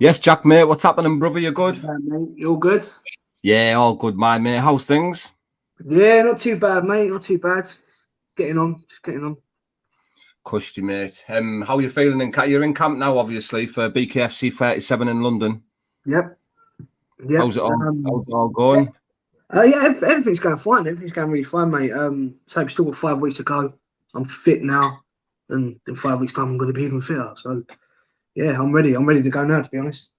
Yes, Jack, mate. What's happening, brother? You good? Mate, you all good? Yeah, all good, my mate. How's things? Yeah, not too bad, mate. Not too bad. Getting on, just getting on. Cushy, mate. How you feeling in camp? You're in camp now, obviously, for BKFC 37 in London. Yep, yep. How's it all going? Yeah, everything's going fine. Everything's going really fine, mate. So we've still got 5 weeks to go. I'm fit now, and in 5 weeks' time, I'm going to be even fitter. So, yeah, I'm ready. I'm ready to go now, to be honest.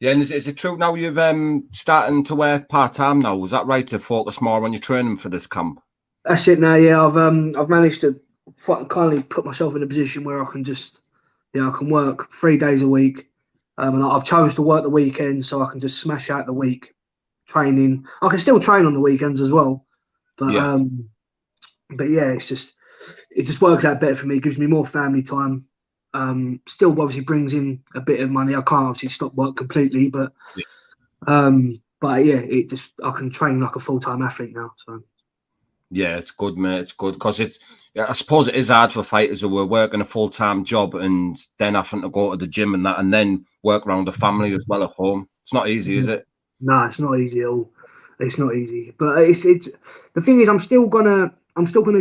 Yeah, and is it true now you've starting to work part-time now? Was that right, to focus more on your training for this camp? That's it now. Yeah, I've managed to kindly put myself in a position where I can just, I can work 3 days a week. And I've chose to work the weekend so I can just smash out the week training. I can still train on the weekends as well, but Yeah. but yeah, it just works out better for me. It gives me more family time. Still obviously brings in a bit of money. I can't obviously stop work completely, but yeah, I can train like a full-time athlete now. So Yeah, it's good, mate. It's good because I suppose it is hard for fighters who are working a full-time job and then having to go to the gym and that, and then work around the family as well at home. It's not easy, is it? No, it's not easy at all. It's not easy, but it's the thing is, I'm still gonna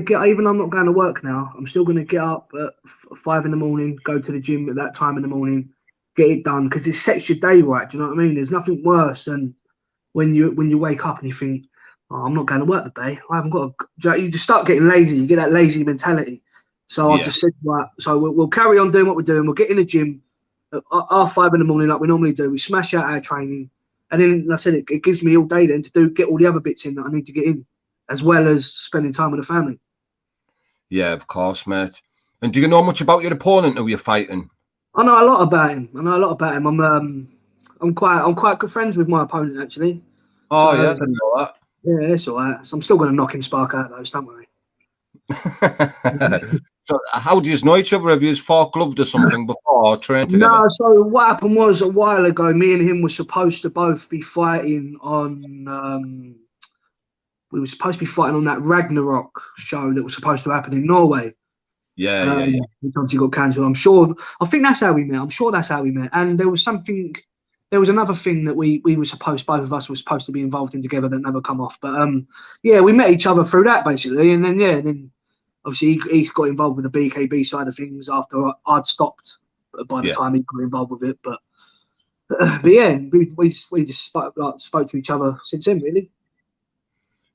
get, even though I'm not going to work now, I'm still gonna get up at 5 in the morning, go to the gym at that time in the morning, get it done, because it sets your day right. Do you know what I mean? There's nothing worse than when you wake up and you think, oh, I'm not going to work today. I haven't got to. You just start getting lazy. You get that lazy mentality. So I've just said, right, so we'll carry on doing what we're doing. We'll get in the gym at 5 in the morning like we normally do. We smash out our training. And then, like I said, it gives me all day then to get all the other bits in that I need to get in, as well as spending time with the family. Yeah, of course, mate. And do you know much about your opponent who you're fighting? I know a lot about him. I'm quite good friends with my opponent, actually. Oh, yeah, I didn't know that. Yeah, it's all right. So I'm still going to knock him spark out, though. Don't worry. So how do you know each other? Have you fought gloved or something before, or trained together? No, so what happened was, a while ago, me and him were supposed to both be fighting on we were supposed to be fighting on that Ragnarok show that was supposed to happen in Norway. Yeah. Which obviously got cancelled. I think that's how we met. I'm sure that's how we met. And there was another thing that we were supposed, both of us were supposed to be involved in together that never come off. But yeah, we met each other through that basically. And then obviously he got involved with the BKB side of things after I'd stopped by the time he got involved with it. But yeah, we just spoke to each other since then, really.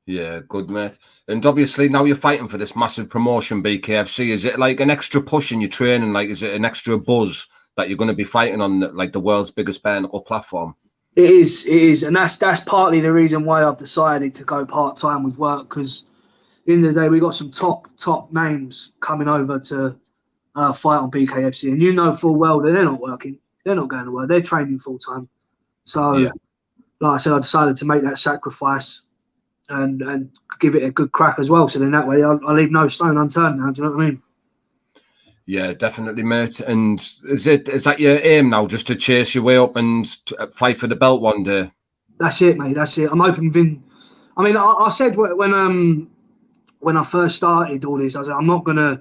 Yeah, good, mate. And obviously now you're fighting for this massive promotion, BKFC. Is it like an extra push in your training? Like, is it an extra buzz that you're going to be fighting on like the world's biggest bare knuckle platform? It is, and that's partly the reason why I've decided to go part-time with work, because at the end of the day, we got some top names coming over to fight on BKFC, and you know full well that they're not working, they're not going to work, they're training full-time. So, like I said, I decided to make that sacrifice and give it a good crack as well. So then that way, I'll leave no stone unturned now. Do you know what I mean? Yeah, definitely, mate. And is that your aim now, just to chase your way up and fight for the belt one day? That's it, mate. That's it. I'm hoping I said when I first started all this, I said I'm not gonna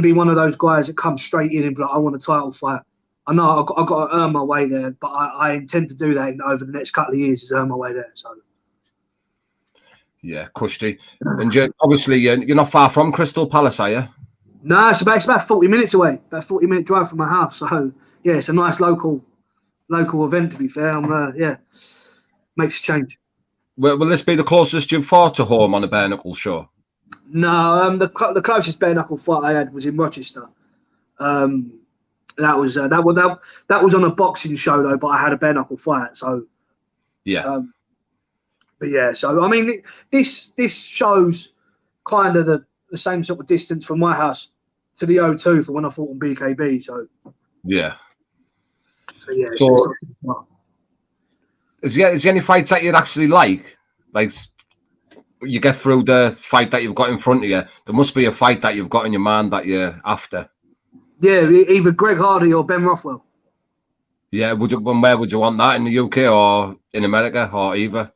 be one of those guys that comes straight in and be like, I want a title fight. I know I've got to earn my way there, but I intend to do that over the next couple of years, is earn my way there. So. Yeah, Kushti. And you're not far from Crystal Palace, are you? No, it's about 40 minutes away. About 40-minute drive from my house. So yeah, it's a nice local event, to be fair. Makes a change. Will this be the closest you've fought to home on a bare knuckle show? No, the closest bare knuckle fight I had was in Rochester. That was on a boxing show though, but I had a bare knuckle fight. So yeah. But yeah, so I mean, this shows kind of the same sort of distance from my house to the O2 for when I fought on BKB. So yeah. So yeah. Is there any fights that you'd actually like you get through the fight that you've got in front of you? There must be a fight that you've got in your mind that you're after. Yeah, either Greg Hardy or Ben Rothwell. Yeah, where would you want that, in the UK or in America or either?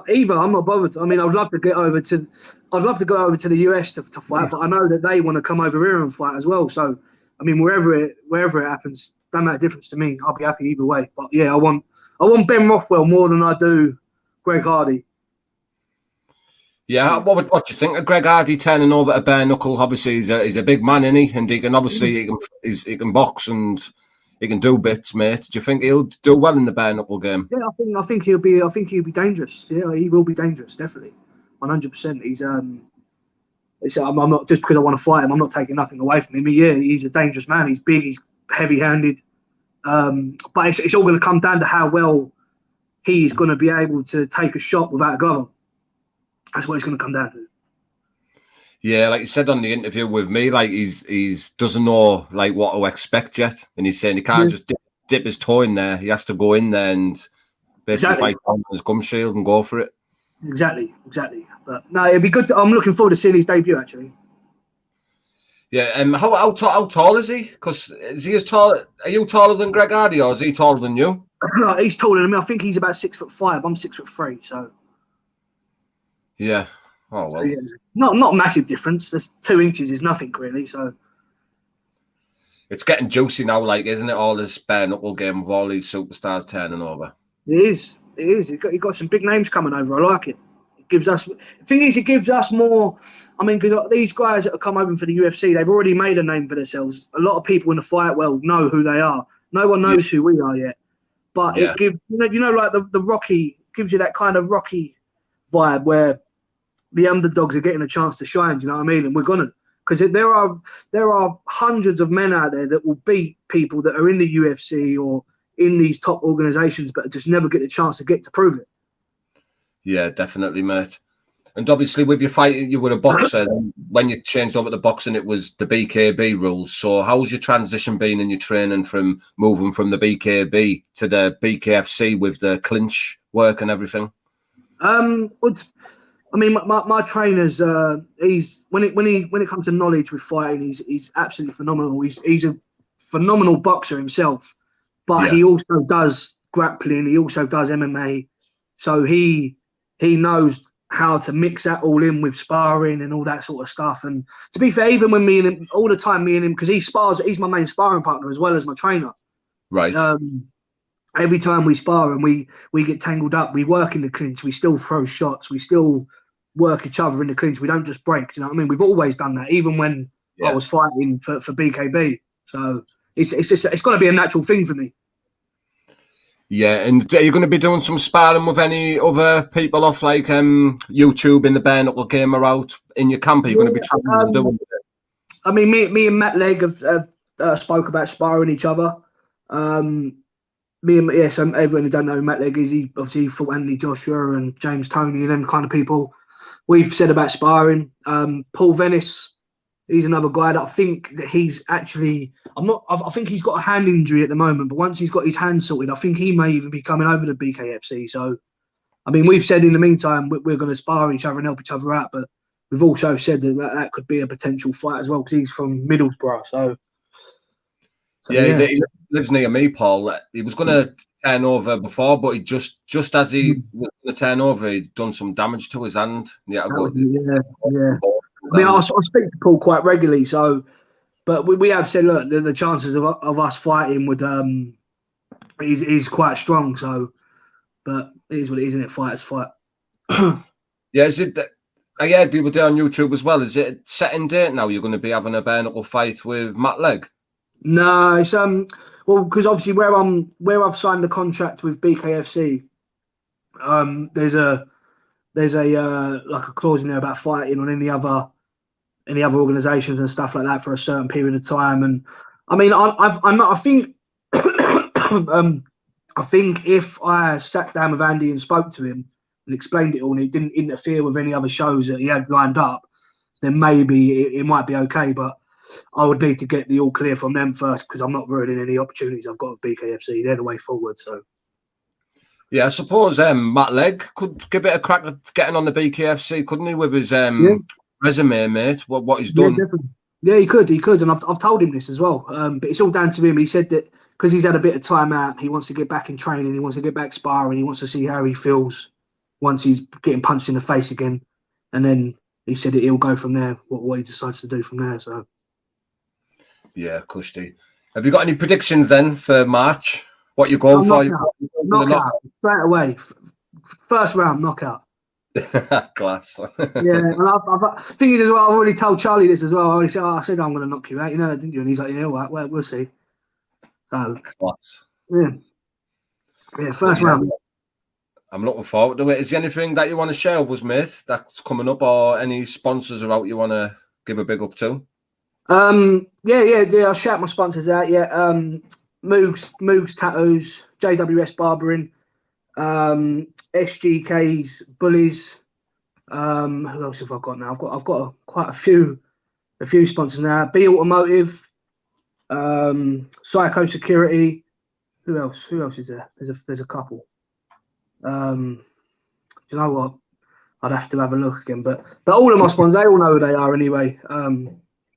Either, I'm not bothered. I mean, I'd love to go over to the US to fight, but I know that they want to come over here and fight as well. So, I mean, wherever it happens, don't make a difference to me. I'll be happy either way. But yeah, I want Ben Rothwell more than I do Greg Hardy. Yeah, what do you think of Greg Hardy turning over to bare knuckle? Obviously, he's a big man, isn't he? And he can box and he can do bits, mate. Do you think he'll do well in the bare knuckle game? Yeah, I think he'll be dangerous. Yeah, he will be dangerous, definitely, 100%. I'm not just because I want to fight him. I'm not taking nothing away from him. Yeah, he's a dangerous man. He's big. He's heavy-handed. But it's all going to come down to how well he's going to be able to take a shot without a glove on. That's what it's going to come down to. Yeah, like you said on the interview with me, like he's doesn't know like what to expect yet, and he's saying he can't just dip his toe in there. He has to go in there and basically bite on his gum shield and go for it. Exactly. But no, it'd be good. I'm looking forward to seeing his debut actually. Yeah, how tall is he? Because is he as tall? Are you taller than Greg Hardy, or is he taller than you? No, he's taller than me. I think he's about 6'5". I'm 6'3". So. Yeah. Oh well. So, yeah, not a massive difference. There's 2 inches is nothing really. So. It's getting juicy now, like, isn't it? All this bare knuckle game with all these superstars turning over. It is. You've got some big names coming over. I like it. It gives us more. I mean, because these guys that have come over for the UFC, they've already made a name for themselves. A lot of people in the fight world know who they are. No one knows who we are yet. But it gives like the Rocky, gives you that kind of Rocky vibe where the underdogs are getting a chance to shine. Do you know what I mean? And we're gonna, because there are hundreds of men out there that will beat people that are in the UFC or in these top organizations, but just never get the chance to get to prove it. Yeah, definitely, mate. And obviously, with your fight, you were a boxer. When you changed over to boxing, it was the BKB rules. So, how's your transition been in your training from moving from the BKB to the BKFC with the clinch work and everything? I mean, my trainer's he's when it comes to knowledge with fighting, he's absolutely phenomenal. He's a phenomenal boxer himself, but he also does grappling. He also does MMA, so he knows how to mix that all in with sparring and all that sort of stuff. And to be fair, even when me and him, all the time, because he spars, he's my main sparring partner as well as my trainer. Right. Every time we spar and we get tangled up, we work in the clinch. We still throw shots. We still work each other in the clinch. We don't just break. You know what I mean? We've always done that, even when I was fighting for BKB. So it's got to be a natural thing for me. Yeah, and are you going to be doing some sparring with any other people off like YouTube in the bare knuckle game or out in your camp? Are you going to be traveling and doing it? I mean, me and Matt Legg have spoke about sparring each other. So everyone who don't know who Matt Legg is, he obviously fought Anthony Joshua and James Toney and them kind of people. We've said about sparring. Paul Venice, he's another guy that I think that he's actually. I think he's got a hand injury at the moment, but once he's got his hand sorted, I think he may even be coming over to BKFC. So, I mean, we've said in the meantime we're going to spar each other and help each other out, but we've also said that could be a potential fight as well because he's from Middlesbrough. So he lives near me, Paul. He was going to turn over before, but he just as he was going to turn over, he'd done some damage to his hand. Yeah. I mean, I speak to Paul quite regularly, so. But we have said, look, the chances of us fighting would is quite strong. So, but it is what it is, isn't it? Fighters fight. Yeah, is it? The other day on YouTube as well. Is it set in date now? You're going to be having a bare knuckle fight with Matt Legg? No, it's because obviously where I've signed the contract with BKFC, there's a like a clause in there about fighting on any other organisations and stuff like that for a certain period of time. And I mean, I think I think if I sat down with Andy and spoke to him and explained it all, and it didn't interfere with any other shows that he had lined up, then maybe it might be okay. But I would need to get the all clear from them first because I'm not ruining any opportunities I've got with BKFC. They're the way forward. So. Yeah, I suppose Matt Legg could give it a crack at getting on the BKFC, couldn't he, with his resume, mate? What he's done. Yeah, he could, and I've told him this as well. But it's all down to him. He said that because he's had a bit of time out, he wants to get back in training. He wants to get back sparring. He wants to see how he feels once he's getting punched in the face again. And then he said that he'll go from there. What he decides to do from there. So. Yeah, Kushti. Have you got any predictions then for March? What you're going for? Knockout. Straight away. First round, knockout. Class. Yeah, and thing is as well, I've already told Charlie this as well. I said I'm going to knock you out. You know that, didn't you? And he's like, yeah, well, we'll see. So, Class. Yeah, first round. I'm looking forward to it. Is there anything that you want to share with us, mate, that's coming up, or any sponsors are out you want to give a big up to? Yeah. I'll shout my sponsors out. Yeah, Moogs Tattoos, JWS Barbering, SGK's Bullies. Who else have I got now? I've got quite a few sponsors now. B Automotive, Psycho Security. Who else is there? There's a couple. Do you know what? I'd have to have a look again, but all of my sponsors, they all know who they are anyway.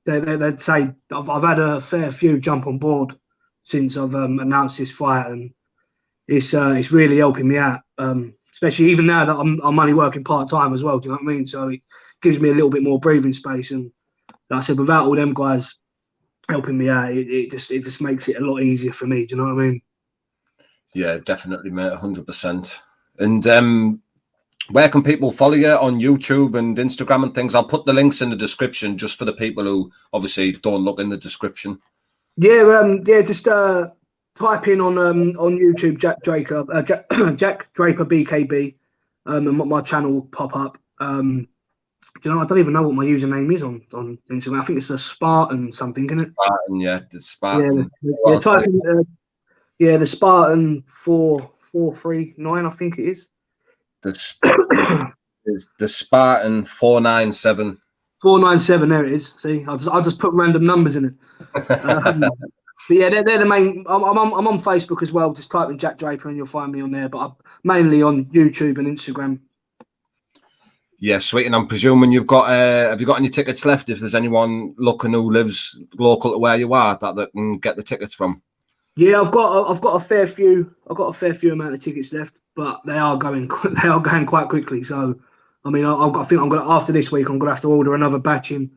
They'd say I've had a fair few jump on board since I've announced this fight, and it's really helping me out. Especially even now that I'm only working part time as well. Do you know what I mean? So it gives me a little bit more breathing space. And like I said, without all them guys helping me out, it just makes it a lot easier for me. Do you know what I mean? Yeah, definitely, mate. 100%. And where can people follow you on YouTube and Instagram and things? I'll put the links in the description just for the people who obviously don't look in the description. Yeah, just type in on YouTube Jack Draper, Jack Draper BKB, and my channel will pop up. Do you know? I don't even know what my username is on Instagram. I think it's a Spartan something, isn't it? Spartan, yeah, the Spartan. Yeah, type in the Spartan 4439, I think it is. The Spartan 497. 497, there it is. See, I'll just put random numbers in it. But yeah, they're the main. I'm on Facebook as well. Just type in Jack Draper and you'll find me on there. But I'm mainly on YouTube and Instagram. Yeah, sweet. And I'm presuming you've got. Have you got any tickets left? If there's anyone looking who lives local to where you are, that they can get the tickets from. Yeah, I've got a fair few. I've got a fair few amount of tickets left, but they are going quite quickly. So, I mean, I think I'm gonna, after this week, I'm gonna have to order another batch in.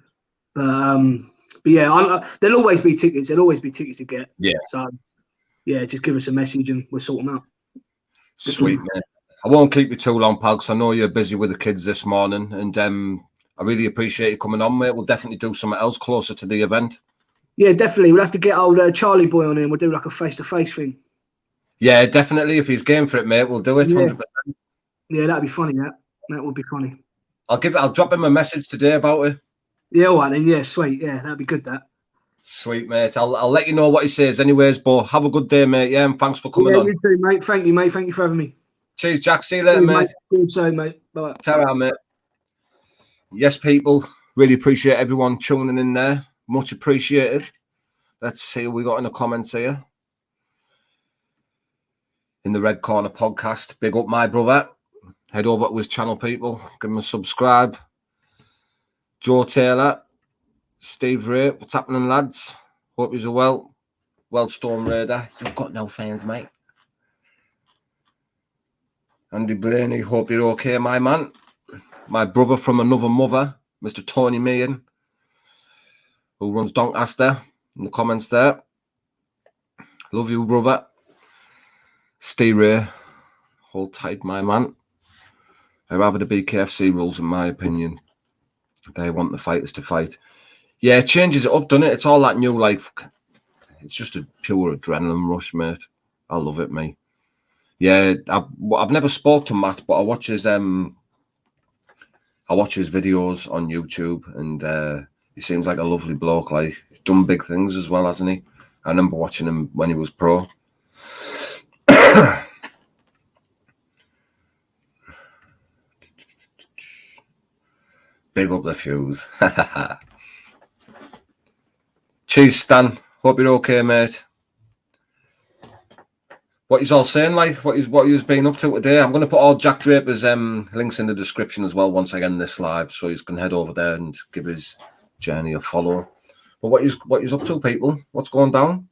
But yeah, there'll always be tickets. There'll always be tickets to get. Yeah. So yeah, just give us a message and we'll sort them out. Sweet, man. I won't keep you too long, pal, because I know you're busy with the kids this morning, and I really appreciate you coming on, mate. We'll definitely do something else closer to the event. Yeah, definitely. We'll have to get old Charlie boy on here and we'll do like a face-to-face thing. Yeah, definitely. If he's game for it, mate, we'll do it. 100%. Yeah, that'd be funny. That would be funny. I'll drop him a message today about it. Yeah, all right then. Yeah, sweet. Yeah, that'd be good. That. Sweet, mate. I'll let you know what he says, anyways. But have a good day, mate. Yeah, and thanks for coming on. You too, mate. Thank you, mate. Thank you for having me. Cheers, Jack. See you later, mate. See you soon, mate. Bye. Ta-ra, mate. Yes, people. Really appreciate everyone tuning in there. Much appreciated. Let's see what we got in the comments here. In the Red Corner podcast. Big up my brother. Head over to his channel, people. Give him a subscribe. Joe Taylor. Steve Ray. What's happening, lads? Hope you're well. Well, Storm Raider. You've got no fans, mate. Andy Blaney. Hope you're okay, my man. My brother from another mother, Mr. Tony Meehan, who runs Doncaster. In the comments there. Love you, brother. Steve Ray. Hold tight, my man. I'd rather the BKFC rules, in my opinion. They want the fighters to fight. Yeah, it changes it up, doesn't it? It's all that new life. It's just a pure adrenaline rush, mate. I love it, mate. Yeah, I've never spoke to Matt, but I watch his videos on YouTube, and he seems like a lovely bloke. Like, he's done big things as well, hasn't he? I remember watching him when he was pro. Big up the fuse. Cheers, Stan. Hope you're okay, mate. What he's all saying, like, what he's been up to today. I'm going to put all Jack Draper's links in the description as well once I end this live, so you can head over there and give his journey a follow. But what he's up to, people? What's going down?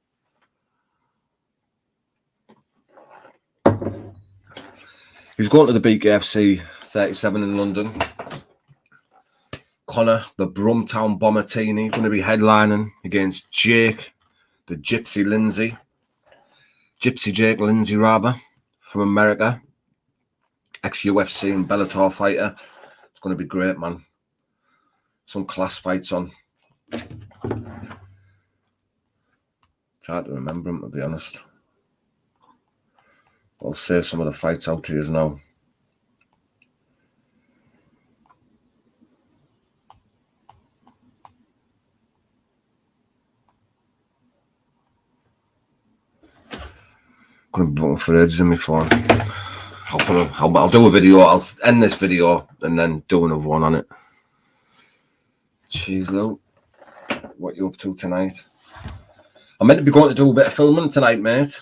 He's going to the BKFC 37 in London. Connor, the Brumtown Bombertini, going to be headlining against Jake, the Gypsy Jake Lindsay rather, from America, ex-UFC and Bellator fighter. It's going to be great, man. Some class fights on. It's hard to remember them, to be honest. I'll say some of the fights out to you now. Gonna be looking for ages in my phone. I'll do a video. I'll end this video and then do another one on it. Jeez, Lou, what you up to tonight? I'm meant to be going to do a bit of filming tonight, mate.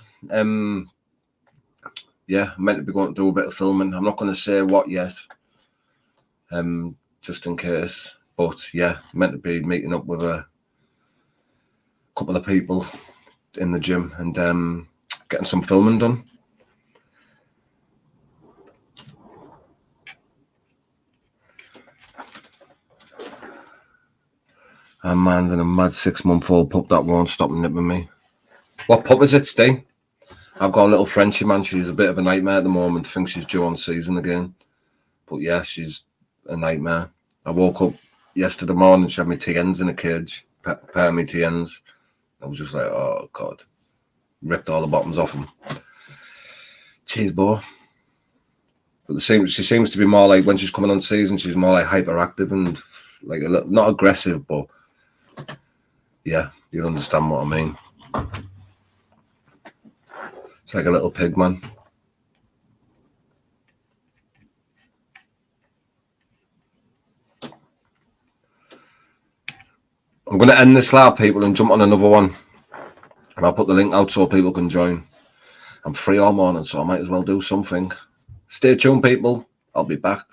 Yeah, I'm meant to be going to do a bit of filming. I'm not going to say what yet, just in case. But yeah, I'm meant to be meeting up with a couple of people in the gym and getting some filming done. I'm man with a mad 6-month-old pup that won't stop nipping me. What pup is it, Steve? I've got a little Frenchie, man. She's a bit of a nightmare at the moment. I think she's due on season again. But yeah, she's a nightmare. I woke up yesterday morning, she had me TNs in a cage, pair of me TNs. I was just like, oh, God. Ripped all the bottoms off them. Jeez, boy. But she seems to be more like, when she's coming on season, she's more like hyperactive and like a little, not aggressive, but yeah, you understand what I mean. It's like a little pig, man. I'm going to end this live, people, and jump on another one. And I'll put the link out so people can join. I'm free all morning, so I might as well do something. Stay tuned, people. I'll be back.